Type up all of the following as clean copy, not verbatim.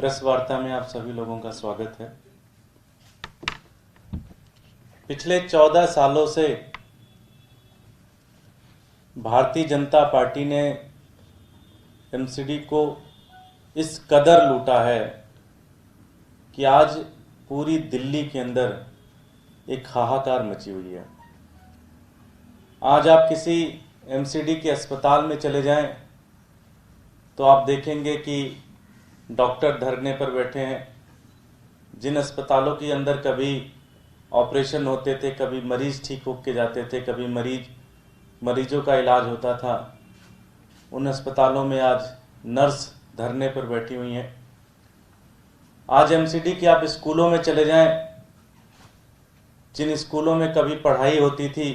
Press वार्ता में आप सभी लोगों का स्वागत है। पिछले 14 सालों से भारतीय जनता पार्टी ने एमसीडी को इस कदर लूटा है कि आज पूरी दिल्ली के अंदर एक हाहाकार मची हुई है। आज आप किसी एमसीडी के अस्पताल में चले जाएं तो आप देखेंगे कि डॉक्टर धरने पर बैठे हैं। जिन अस्पतालों के अंदर कभी ऑपरेशन होते थे, कभी मरीज ठीक होके जाते थे, कभी मरीजों का इलाज होता था, उन अस्पतालों में आज नर्स धरने पर बैठी हुई हैं। आज एमसीडी के आप स्कूलों में चले जाएं, जिन स्कूलों में कभी पढ़ाई होती थी,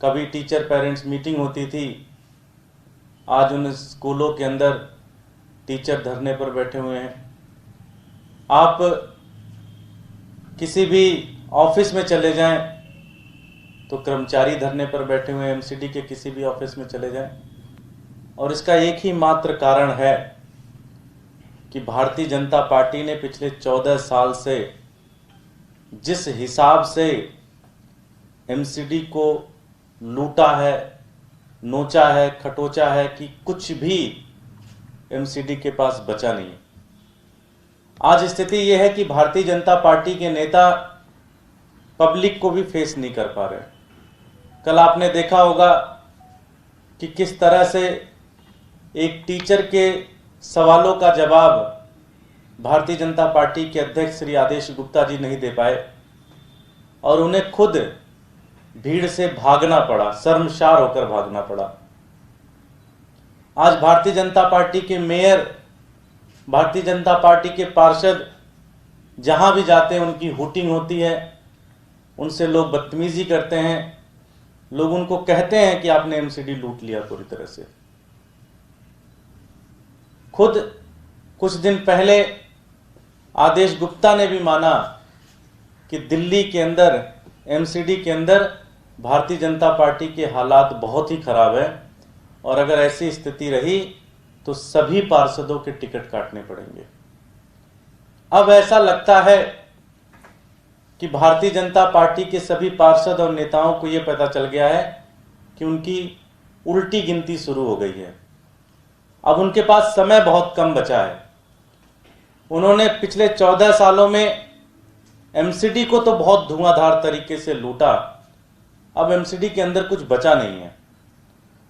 कभी टीचर पेरेंट्स मीटिंग होती थी, आज उन स्कूलों के अंदर टीचर धरने पर बैठे हुए हैं। आप किसी भी ऑफिस में चले जाएं तो कर्मचारी धरने पर बैठे हुए हैं। एमसीडी के किसी भी ऑफिस में चले जाएं और इसका एक ही मात्र कारण है कि भारतीय जनता पार्टी ने पिछले 14 साल से जिस हिसाब से एमसीडी को लूटा है, नोचा है, खटोचा है कि कुछ भी एमसीडी के पास बचा नहीं है। आज स्थिति यह है कि भारतीय जनता पार्टी के नेता पब्लिक को भी फेस नहीं कर पा रहे। कल आपने देखा होगा कि किस तरह से एक टीचर के सवालों का जवाब भारतीय जनता पार्टी के अध्यक्ष श्री आदेश गुप्ता जी नहीं दे पाए और उन्हें खुद भीड़ से भागना पड़ा, शर्मसार होकर भागना पड़ा। आज भारतीय जनता पार्टी के मेयर, भारतीय जनता पार्टी के पार्षद जहां भी जाते हैं उनकी हुटिंग होती है, उनसे लोग बदतमीजी करते हैं, लोग उनको कहते हैं कि आपने एमसीडी लूट लिया पूरी तरह से। खुद कुछ दिन पहले आदेश गुप्ता ने भी माना कि दिल्ली के अंदर एमसीडी के अंदर भारतीय जनता पार्टी के हालात बहुत ही खराब है और अगर ऐसी स्थिति रही तो सभी पार्षदों के टिकट काटने पड़ेंगे। अब ऐसा लगता है कि भारतीय जनता पार्टी के सभी पार्षद और नेताओं को यह पता चल गया है कि उनकी उल्टी गिनती शुरू हो गई है। अब उनके पास समय बहुत कम बचा है। उन्होंने पिछले 14 सालों में एमसीडी को तो बहुत धुआंधार तरीके से लूटा। अब एमसीडी के अंदर कुछ बचा नहीं है।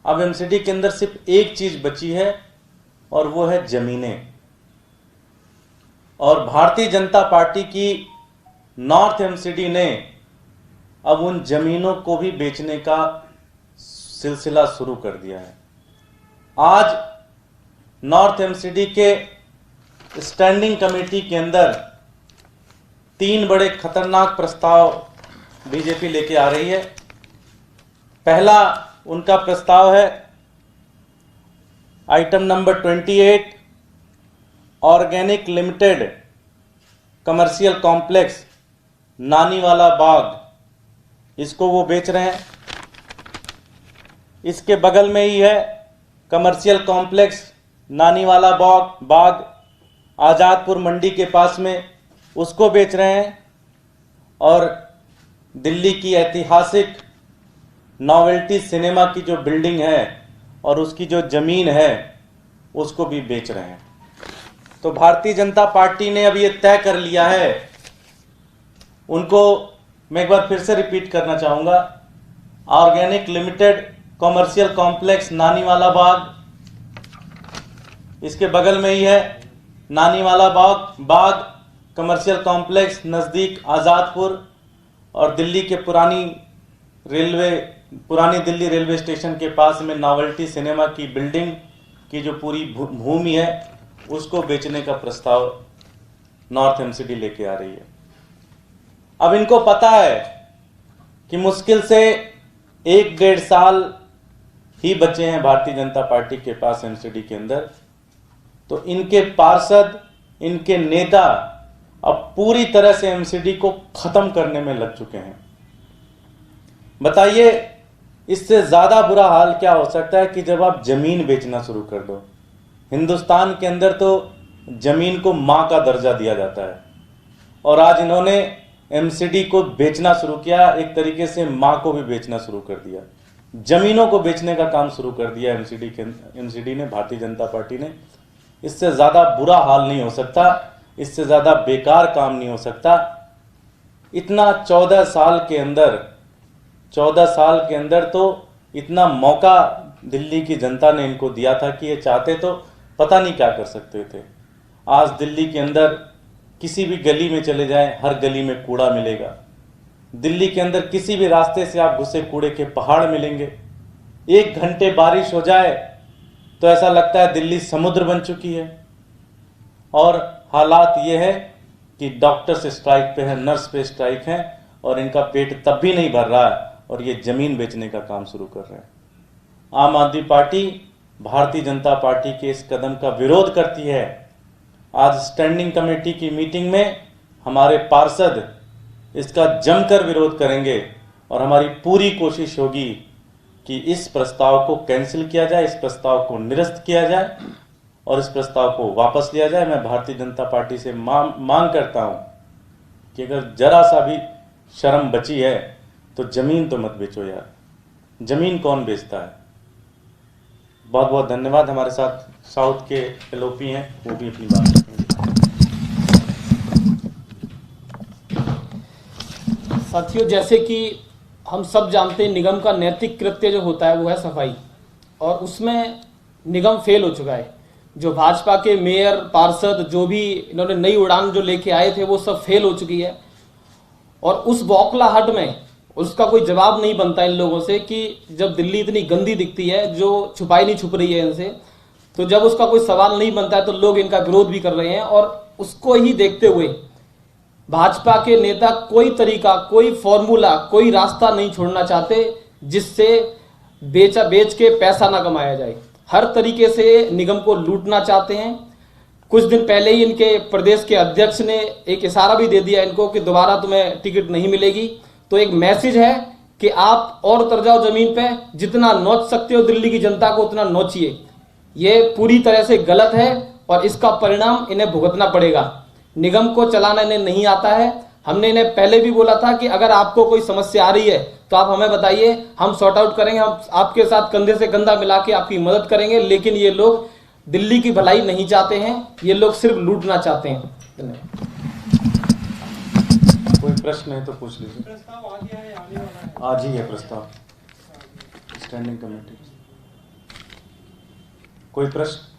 अब एमसीडी के अंदर सिर्फ एक चीज बची है और वो है जमीनें। और भारतीय जनता पार्टी की नॉर्थ एमसीडी ने अब उन जमीनों को भी बेचने का सिलसिला शुरू कर दिया है। आज नॉर्थ एमसीडी के स्टैंडिंग कमेटी के अंदर 3 बड़े खतरनाक प्रस्ताव बीजेपी लेके आ रही है। पहला उनका प्रस्ताव है item number 28, organic limited commercial complex Naniwala Bagh, इसको वो बेच रहे हैं। इसके बगल में ही है कमर्शियल कॉम्प्लेक्स नानीवाला बाग आजादपुर मंडी के पास में, उसको बेच रहे हैं। और दिल्ली की ऐतिहासिक नॉवेल्टी सिनेमा की जो बिल्डिंग है और उसकी जो जमीन है उसको भी बेच रहे हैं। तो भारतीय जनता पार्टी ने अब ये तय कर लिया है, उनको मैं एक बार फिर से रिपीट करना चाहूंगा, organic limited commercial complex Naniwala बाग, इसके बगल में ही है नानीवाला बाग कमर्शियल कॉम्प्लेक्स नजदीक आजादपुर और दिल्ली के पुरानी दिल्ली रेलवे स्टेशन के पास में नॉवेल्टी सिनेमा की बिल्डिंग की जो पूरी भूमि है उसको बेचने का प्रस्ताव नॉर्थ एमसीडी लेके आ रही है। अब इनको पता है कि मुश्किल से 1-1.5 साल ही बचे हैं भारतीय जनता पार्टी के पास एमसीडी के अंदर, तो इनके पार्षद, इनके नेता अब पूरी तरह से एमसीडी को खत्म करने में लग चुके हैं। बताइए इससे ज्यादा बुरा हाल क्या हो सकता है कि जब आप जमीन बेचना शुरू कर दो। हिंदुस्तान के अंदर तो जमीन को मां का दर्जा दिया जाता है। और आज इन्होंने एमसीडी को बेचना शुरू किया, एक तरीके से मां को भी बेचना शुरू कर दिया, जमीनों को बेचने का काम शुरू कर दिया एमसीडी ने, भारतीय जनता पार्टी ने। इससे ज्यादा बुरा हाल नहीं हो सकता, इससे ज्यादा बेकार काम नहीं हो सकता। इतना 14 साल के अंदर तो इतना मौका दिल्ली की जनता ने इनको दिया था कि ये चाहते तो पता नहीं क्या कर सकते थे। आज दिल्ली के अंदर किसी भी गली में चले जाएं, हर गली में कूड़ा मिलेगा। दिल्ली के अंदर किसी भी रास्ते से आप घुसे, कूड़े के पहाड़ मिलेंगे। 1 घंटे बारिश हो जाए तो ऐसा लगता है दिल्ली समुद्र बन चुकी है। और हालात ये है कि डॉक्टर्स स्ट्राइक पे है, नर्स पे स्ट्राइक है, और इनका पेट तब भी नहीं भर रहा है और ये जमीन बेचने का काम शुरू कर रहे हैं। आम आदमी पार्टी भारतीय जनता पार्टी के इस कदम का विरोध करती है। आज स्टैंडिंग कमेटी की मीटिंग में हमारे पार्षद इसका जमकर विरोध करेंगे और हमारी पूरी कोशिश होगी कि इस प्रस्ताव को कैंसिल किया जाए, इस प्रस्ताव को निरस्त किया जाए और इस प्रस्ताव को वापस लिया जाए। मैं भारतीय जनता पार्टी से मांग करता हूं कि अगर जरा सा भी शर्म बची है तो जमीन तो मत बेचो यार, जमीन कौन बेचता है। बहुत बहुत धन्यवाद। हमारे साथ साउथ के एलओपी हैं, वो भी अपनी बात रखेंगे। साथियों, जैसे कि हम सब जानते हैं, निगम का नैतिक कृत्य जो होता है वो है सफाई, और उसमें निगम फेल हो चुका है। जो भाजपा के मेयर, पार्षद, जो भी इन्होंने नई उड़ान जो लेके आए थे, वो सब फेल हो चुकी है। और उस बौखलाहट में उसका कोई जवाब नहीं बनता इन लोगों से कि जब दिल्ली इतनी गंदी दिखती है, जो छुपाई नहीं छुप रही है इनसे, तो जब उसका कोई सवाल नहीं बनता है तो लोग इनका विरोध भी कर रहे हैं। और उसको ही देखते हुए भाजपा के नेता कोई तरीका, कोई फॉर्मूला, कोई रास्ता नहीं छोड़ना चाहते जिससे बेच के पैसा ना कमाया जाए। हर तरीके से निगम को लूटना चाहते हैं। कुछ दिन पहले ही इनके प्रदेश के अध्यक्ष ने एक इशारा भी दे दिया इनको कि दोबारा तुम्हें टिकट नहीं मिलेगी। तो एक मैसेज है कि आप और उतर जाओ जमीन पे, जितना नोच सकते हो दिल्ली की जनता को उतना नोचिए। ये पूरी तरह से गलत है और इसका परिणाम इन्हें भुगतना पड़ेगा। निगम को चलाना इन्हें नहीं आता है। हमने इन्हें पहले भी बोला था कि अगर आपको कोई समस्या आ रही है तो आप हमें बताइए, हम सॉर्ट आउट करेंगे, हम आपके साथ कंधे से कंधा मिला के आपकी मदद करेंगे। लेकिन ये लोग दिल्ली की भलाई नहीं चाहते हैं, ये लोग सिर्फ लूटना चाहते हैं। धन्यवाद। कोई प्रश्न है तो पूछ लीजिए। प्रस्ताव आ गया है, आने वाला है? आज ही है प्रस्ताव स्टैंडिंग कमेटी। कोई प्रश्न?